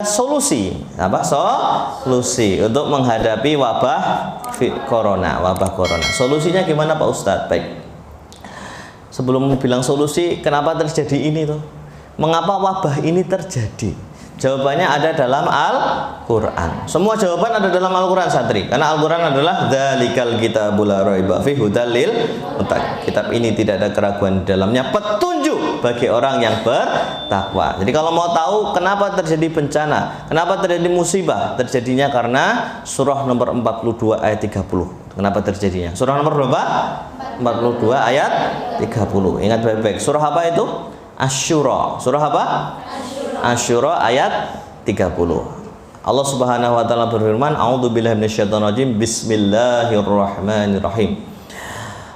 solusi solusi untuk menghadapi wabah corona. Solusinya gimana Pak Ustadz? Baik, sebelum bilang solusi, kenapa terjadi ini tuh? Mengapa wabah ini terjadi? Jawabannya ada dalam Al-Quran. Semua jawaban ada dalam Al-Quran, santri. Karena Al-Quran adalah dzalikal kitabul la raiba fihi hudal lil muttaqin. Kitab ini tidak ada keraguan di dalamnya, petunjuk bagi orang yang bertakwa. Jadi kalau mau tahu kenapa terjadi bencana, kenapa terjadi musibah, terjadinya karena surah nomor 42 ayat 30. Kenapa terjadinya? Surah nomor berapa? 42 ayat 30. Ingat baik-baik. Surah apa itu? Asy-Syura. Surah apa? Asy-Syura ayat 30. Allah Subhanahu wa taala berfirman, a'udzubillahi minasyaitonir rajim, bismillahirrahmanirrahim.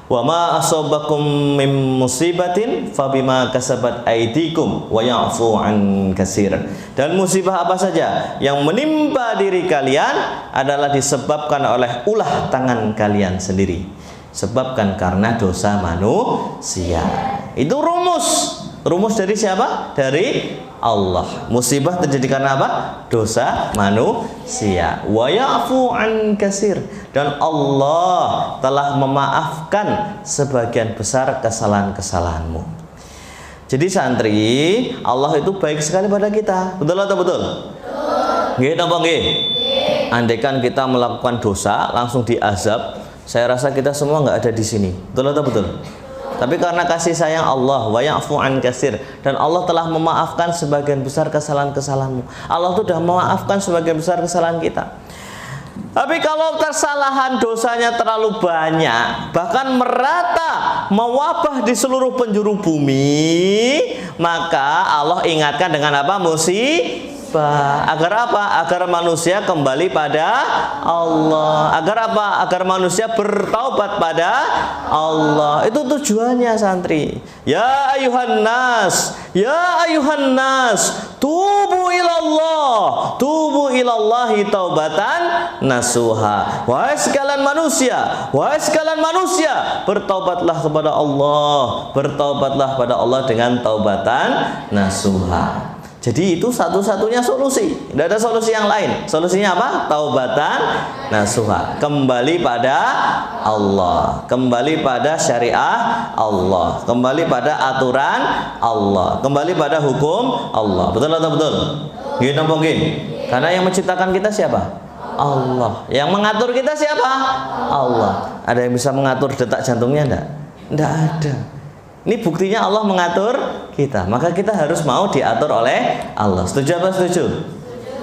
Wa ma asabakum min musibatin fabima kasabat aydikum wa ya'fu an katsir. Dan musibah apa saja yang menimpa diri kalian adalah disebabkan oleh ulah tangan kalian sendiri. Sebabkan karena dosa manusia. Itu rumus dari siapa? Dari Allah. Musibah terjadi karena apa? Dosa manusia. Wa ya'fu an katsir. Dan Allah telah memaafkan sebagian besar kesalahan-kesalahanmu. Jadi santri, Allah itu baik sekali pada kita. Betul atau betul? Nggih napa nggih? Andaikan kita melakukan dosa langsung diazab, saya rasa kita semua nggak ada di sini. Betul atau betul? Tapi karena kasih sayang Allah, wa ya'fu an katsir, dan Allah telah memaafkan sebagian besar kesalahan-kesalahanmu. Allah tuh sudah memaafkan sebagian besar kesalahan kita. Tapi kalau kesalahan dosanya terlalu banyak, bahkan merata mewabah di seluruh penjuru bumi, maka Allah ingatkan dengan apa? Musibah. Agar apa? Agar manusia kembali pada Allah. Agar apa? Agar manusia bertaubat pada Allah. Itu tujuannya, santri. Ya ayuhan nas, tubu ilallahi taubatan nasuha. Wahai sekalian manusia, bertaubatlah kepada Allah. Bertaubatlah pada Allah dengan taubatan nasuha. Jadi itu satu-satunya solusi. Tidak ada solusi yang lain. Solusinya apa? Taubatan nasuha. Kembali pada Allah. Kembali pada syariah Allah. Kembali pada aturan Allah. Kembali pada hukum Allah. Betul atau betul? Gini apa gini? Karena yang menciptakan kita siapa? Allah. Yang mengatur kita siapa? Allah. Ada yang bisa mengatur detak jantungnya enggak? Enggak ada. Ini buktinya Allah mengatur kita. Maka kita harus mau diatur oleh Allah. Setuju apa setuju?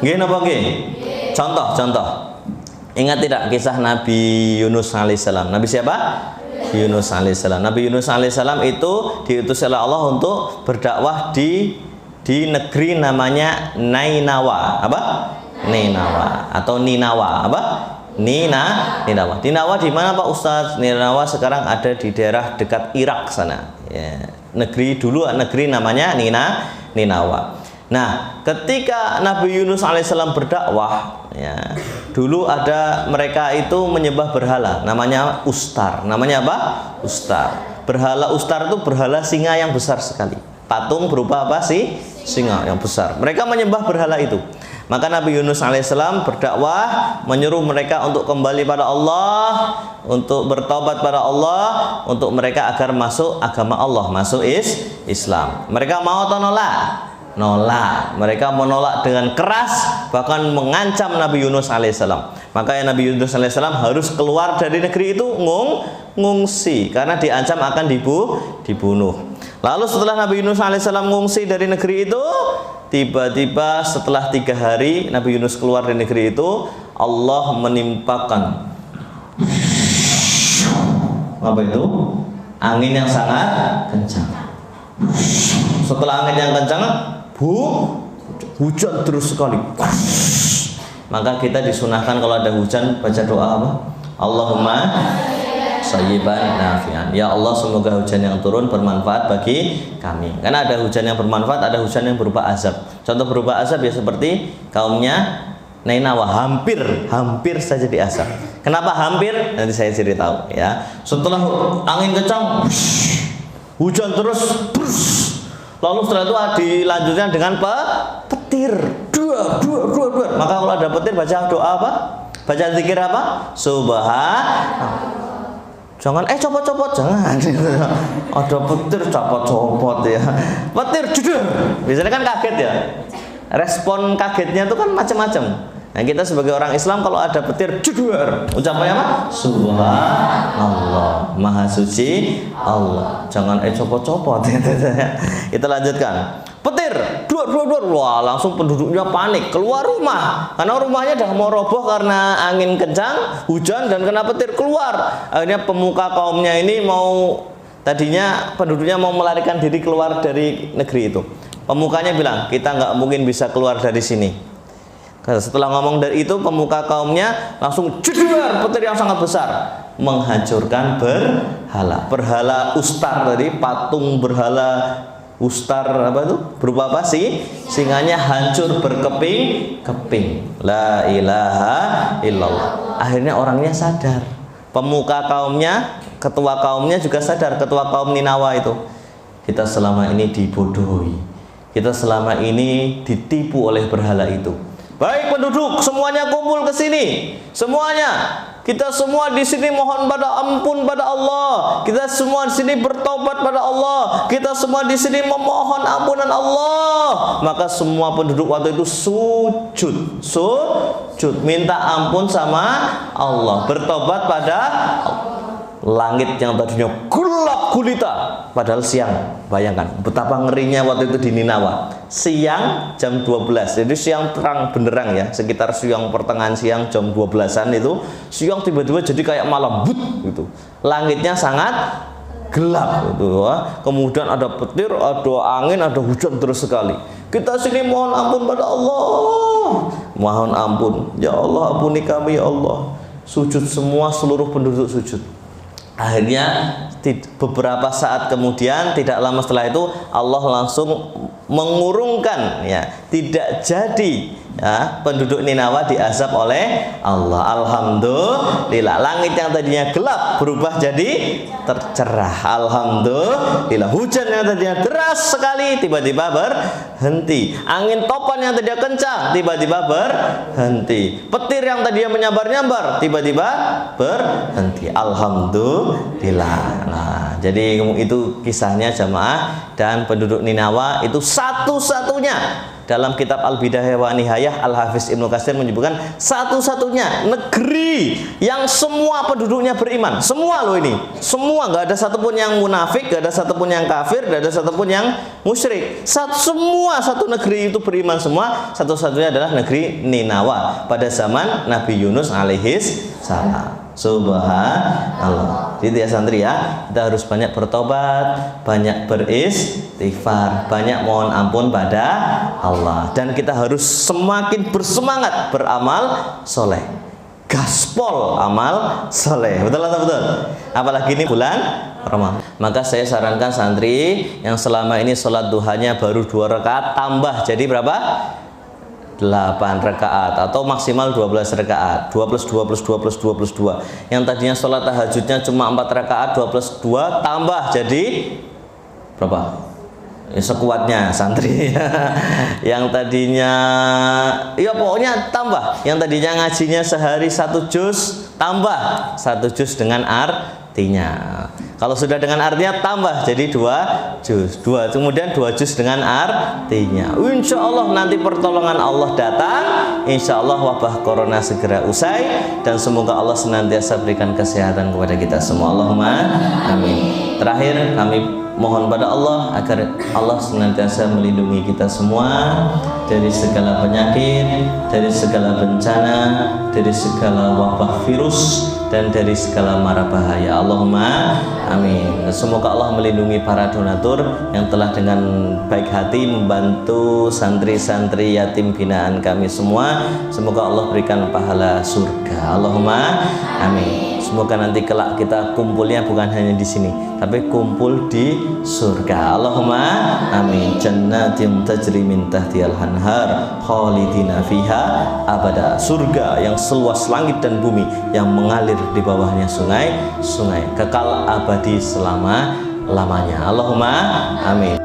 Nggih napa nggih? Contoh. Ingat tidak kisah Nabi Yunus alaihissalam? Nabi siapa? Yunus alaihissalam. Nabi Yunus alaihissalam itu diutus oleh Allah untuk berdakwah di negeri namanya Nainawa. Apa? Ninawa atau Ninawa. Apa? Ninawa. Ninawa di mana Pak Ustadz? Ninawa sekarang ada di daerah dekat Irak sana. Ya, negeri namanya Ninawa. Nah, ketika Nabi Yunus alaihissalam berdakwah, ya, dulu ada mereka itu menyembah berhala, namanya Ustar. Namanya apa? Ustar. Berhala Ustar itu berhala singa yang besar sekali. Patung berupa apa sih? Singa yang besar. Mereka menyembah berhala itu. Maka Nabi Yunus alaihissalam berdakwah, menyuruh mereka untuk kembali pada Allah, untuk bertobat pada Allah, untuk mereka agar masuk agama Allah, masuk Islam. Mereka mau atau nolak? Nolak. Mereka menolak dengan keras, bahkan mengancam Nabi Yunus alaihissalam. Maka Nabi Yunus alaihissalam harus keluar dari negeri itu, ngungsi, karena diancam akan dibunuh. Lalu setelah Nabi Yunus alaihissalam ngungsi dari negeri itu, tiba-tiba setelah 3 hari Nabi Yunus keluar dari negeri itu, Allah menimpakan apa itu? Angin yang sangat kencang. Setelah angin yang kencang, hujan terus sekali. Maka kita disunahkan kalau ada hujan baca doa apa? Allahumma sayyiban nafi'an. Ya Allah, semoga hujan yang turun bermanfaat bagi kami. Karena ada hujan yang bermanfaat, ada hujan yang berupa azab. Contoh berupa azab ya seperti kaumnya Nainawa, hampir saja diazab. Kenapa hampir? Nanti saya ceritahu ya. Setelah angin kencang, hujan terus, lalu setelah itu dilanjutkan dengan petir. dua. Maka kalau ada petir baca doa apa? Baca zikir apa? Subhanallah. Jangan copot-copot, jangan. Ada petir copot-copot ya. Petir jedor. Biasanya kan kaget ya. Respon kagetnya itu kan macam-macam. Nah, kita sebagai orang Islam kalau ada petir jedor, ucapannya apa? Subhanallah, Maha Suci Allah. Jangan copot-copot. Kita lanjutkan. Petir, dua. Wah, langsung penduduknya panik, keluar rumah. Karena rumahnya udah mau roboh karena angin kencang, hujan dan kena petir, keluar. Akhirnya pemuka kaumnya ini tadinya penduduknya mau melarikan diri keluar dari negeri itu. Pemukanya bilang, kita nggak mungkin bisa keluar dari sini. Setelah ngomong dari itu, pemuka kaumnya langsung jedar, petir yang sangat besar, menghancurkan berhala ustar tadi, patung berhala ustar apa itu berupa apa sih? Singanya hancur berkeping-keping. La ilaha illallah. Akhirnya orangnya sadar. Pemuka kaumnya, ketua kaumnya juga sadar, ketua kaum Ninawa itu. Kita selama ini dibodohi. Kita selama ini ditipu oleh berhala itu. Baik penduduk, semuanya kumpul ke sini. Semuanya. Kita semua di sini mohon pada ampun pada Allah. Kita semua di sini bertobat pada Allah. Kita semua di sini memohon ampunan Allah. Maka semua penduduk waktu itu sujud, minta ampun sama Allah, bertobat pada Allah. Langit yang tadinya gelap gulita padahal siang. Bayangkan betapa ngerinya waktu itu di Ninawa. Siang jam 12. Jadi siang terang benderang ya, sekitar siang pertengahan siang jam 12-an itu, siang tiba-tiba jadi kayak malam but gitu. Langitnya sangat gelap gitu. Kemudian ada petir, ada angin, ada hujan terus sekali. Kita sini mohon ampun pada Allah. Mohon ampun. Ya Allah, ampuni kami ya Allah. Sujud semua, seluruh penduduk sujud. Akhirnya beberapa saat kemudian, tidak lama setelah itu, Allah langsung mengurungkan ya, tidak jadi ya, penduduk Ninawa diazab oleh Allah. Alhamdulillah, langit yang tadinya gelap berubah jadi tercerah. Alhamdulillah, hujan yang tadinya deras sekali tiba-tiba berhenti. Angin topan yang tadinya kencang tiba-tiba berhenti. Petir yang tadinya menyambar-nyambar tiba-tiba berhenti. Alhamdulillah. Nah, jadi itu kisahnya jamaah, dan penduduk Ninawa itu satu-satunya dalam kitab Al-Bidayah wa Nihayah, Al-Hafiz Ibnu Katsir menyebutkan satu-satunya negeri yang semua penduduknya beriman. Semua loh ini. Semua, nggak ada satupun yang munafik, nggak ada satupun yang kafir, nggak ada satupun yang musyrik. Semua satu negeri itu beriman semua. Satu-satunya adalah negeri Ninawa pada zaman Nabi Yunus alaihis salam. Subhanallah. Jadi ya santri ya, kita harus banyak bertobat, banyak beristighfar, banyak mohon ampun pada Allah, dan kita harus semakin bersemangat beramal soleh. Gaspol amal soleh. Betul atau betul? Apalagi ini bulan Ramadan. Maka saya sarankan santri yang selama ini sholat duhanya baru 2 rakaat, tambah jadi berapa? 8 rakaat atau maksimal 12 rakaat. 2 plus 2 plus 2 plus 2 plus 2. Yang tadinya sholat tahajudnya cuma 4 rakaat, 2 plus 2 tambah jadi berapa? Ya, sekuatnya santri. Yang tadinya ya pokoknya tambah. Yang tadinya ngajinya sehari 1 juz tambah 1 juz dengan artinya. Kalau sudah dengan artinya tambah jadi 2 juz. Kemudian 2 juz dengan artinya. Insya Allah nanti pertolongan Allah datang. Insya Allah wabah corona segera usai, dan semoga Allah senantiasa berikan kesehatan kepada kita semua. Allahumma amin. Terakhir kami mohon pada Allah agar Allah senantiasa melindungi kita semua dari segala penyakit, dari segala bencana, dari segala wabah virus, dan dari segala mara bahaya. Allahumma amin. Semoga Allah melindungi para donatur yang telah dengan baik hati membantu santri-santri yatim binaan kami semua. Semoga Allah berikan pahala surga. Allahumma amin. Semoga nanti kelak kita kumpulnya bukan hanya di sini, tapi kumpul di surga. Allahumma amin. Jannatin tajri min tahtihal anhar khalidina fiha abada. Surga yang seluas langit dan bumi, yang mengalir di bawahnya sungai-sungai, kekal abadi selama-lamanya. Allahumma amin.